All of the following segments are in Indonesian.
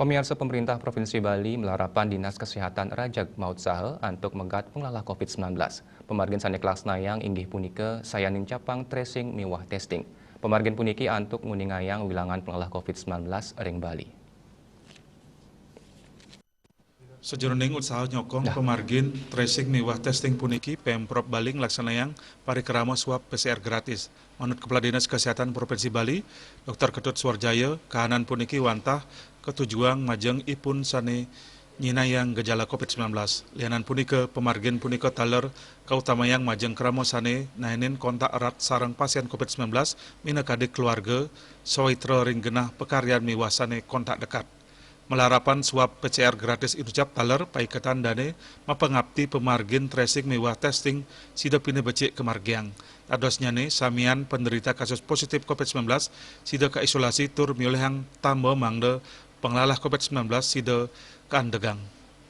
Pemirsa pemerintah Provinsi Bali melarapan Dinas Kesehatan Rajag Maut Sahe untuk menggat pengelola COVID-19. Pemargin sanik laksnayang inggih punike sayaning capang tracing miwah testing. Pemargin puniki antuk nguningayang wilangan pengelola COVID-19 ring Bali. Sejroning usaha nyokong pemargin tracing miwah testing puniki Pemprov Bali nglaksanayan parikrama swab PCR gratis. Menurut Kepala Dinas Kesehatan Provinsi Bali, Dr. Ketut Suwarjaya, kahanan puniki wantah ketujuan majeng ipun sane nyinayang gejala COVID-19. Lianan punika pemargin punika taler kautamayang majeng kramo sane nainin kontak erat sarang pasien COVID-19 minakadik keluarga sawitra ring genah pekaryan miwah sane kontak dekat. Melarapan swab PCR gratis inucap taler paiketan dane mapengabti pemargin tracing mewah testing sida pine becik kemargiang. Adosnya ne samian penderita kasus positif COVID-19 sida ke isolasi tur miolehang tambah mangde penglalah COVID-19 sida keandegang.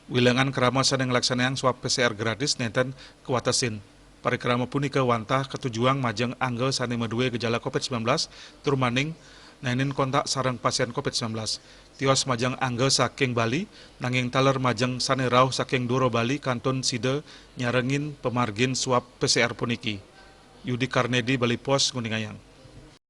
Wilangan kerama saneng laksanayang swab PCR gratis nenten kuatasin. Parikrama punika wantah ketujuan majeng angge sane medue gejala COVID-19 tur maning nainin kontak sarang pasien COVID-19. Tios majang angge saking Bali, nanging taler majang sane rauh saking Duro Bali kantun sida nyarengin pemargin swab PCR puniki. Yudi Karnedi, Bali Pos, Guningayang.